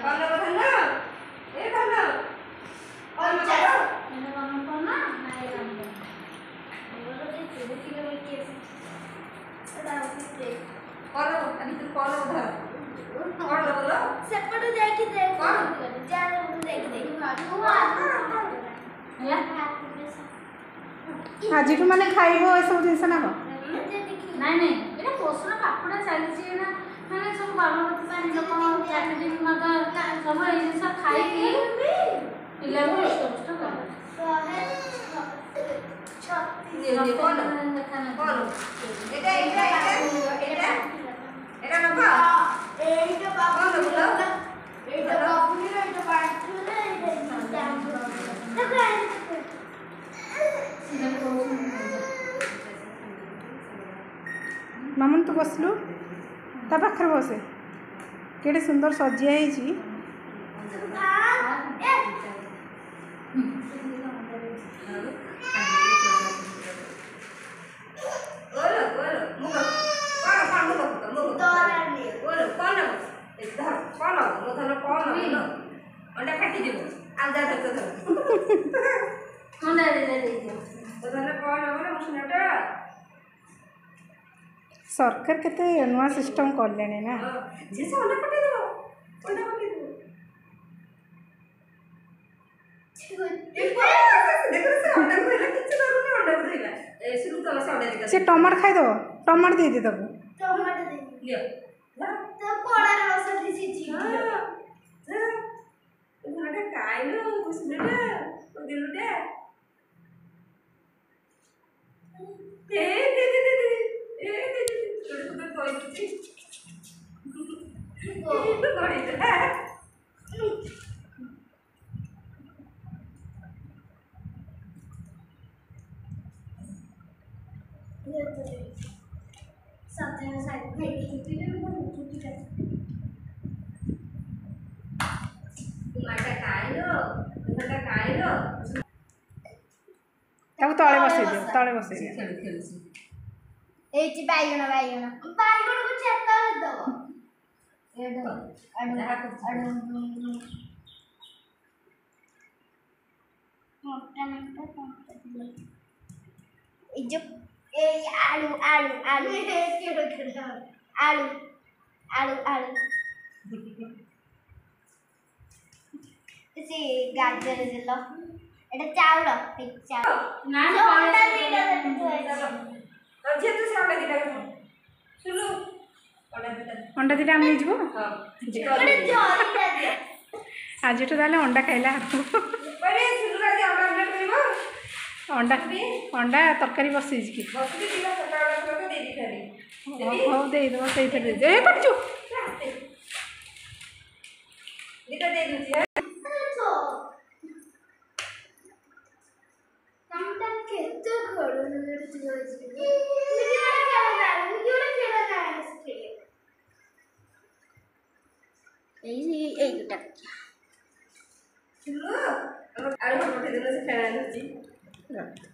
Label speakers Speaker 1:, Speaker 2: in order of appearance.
Speaker 1: कौन बधाना ए बधाना और चलो
Speaker 2: मैंने काम करना नहीं काम करना बोलो जे चुप के बैठी है एटा होते
Speaker 1: कौन अभी तू कौन बधा कौन बोलो
Speaker 2: सेपट जाई के दे कौन जा जाई के दे
Speaker 3: आज मैंने खाइबो ए सब जिंस ना को
Speaker 2: नहीं नहीं एटा पोषण कापड़ा चली ना मैंने सब बालमती पानी लोक चाकरी मत सब ए जिंस खाई के पिला को कष्ट कर
Speaker 1: ये कौन कौन एटा एटा एटा एटा नबा
Speaker 2: एटा बाबा
Speaker 1: बोलो
Speaker 2: एटा बाबू ने एटा बाटू ने एटा
Speaker 3: मामन तू बसलु ता पाखर बसे केड़े सुंदर सजिया है
Speaker 1: बोलो बोलो मुगो कौन कौन मुगो मुगो
Speaker 2: तोरानी
Speaker 1: बोलो कौन इधर कौन मुथलो कौन बोलो अंडा काटी देबो आंदा धर धर
Speaker 2: अंडा दे दे
Speaker 1: मुथलो कौन बोलो मुसनाटा
Speaker 3: सरकार केते नुआ सिस्टम कर लेने ना
Speaker 1: जे से अंडा काटी दो अंडा काटी दो देखो से अंडा कोइला किछ करूनी अंडा कोइला ए शुरू तो से अंडा दिखा
Speaker 3: से टमाटर खाई दो टमाटर दे दे तको
Speaker 2: टमाटर दे
Speaker 1: लियो
Speaker 2: तो कोड़ा रस दिसी जी
Speaker 1: उन्हाटा काइलो कुसनेटा ओ दिलुटा ए दे दे दे ए दे दे छोटे छोटे कोई कुछ को कोड़ी दे
Speaker 2: साथ में साइड में छुट्टी दे छुट्टी कर
Speaker 1: उन्हाटा काइलो
Speaker 3: ताको तळे बसै दे तळे बसै दे
Speaker 1: खेल खेल
Speaker 2: एची बायगण बायगण को चेता दो एडो अडो मोटा मोटा ए जो ए आलू आलू आलू केड़ो केड़ो आलू आलू आलू से गाजर दिलो एटा चावल ना अंडा दीटा
Speaker 1: चलो और जे तू से अंडा दिखा सुनो
Speaker 3: अंडा दीटा हम लीजबो
Speaker 1: हां
Speaker 2: एटा जोरी दे
Speaker 3: आज तो ताले अंडा खाइला
Speaker 1: अरे सुनो राजा अंडा करिबो
Speaker 3: अंडा अंडा तरकारी बसै की
Speaker 1: बसली दिला सकाळ को दे दी खाली
Speaker 3: हो दे दो सही दे ए पटचू
Speaker 1: दिटा दे दी
Speaker 2: केतो घोड़ो नगर जोजी मुझे वाला क्या बता मुझे वाला खेला ना इसके ए गुटा
Speaker 1: सुनो अरे पठे देलो से खेला नची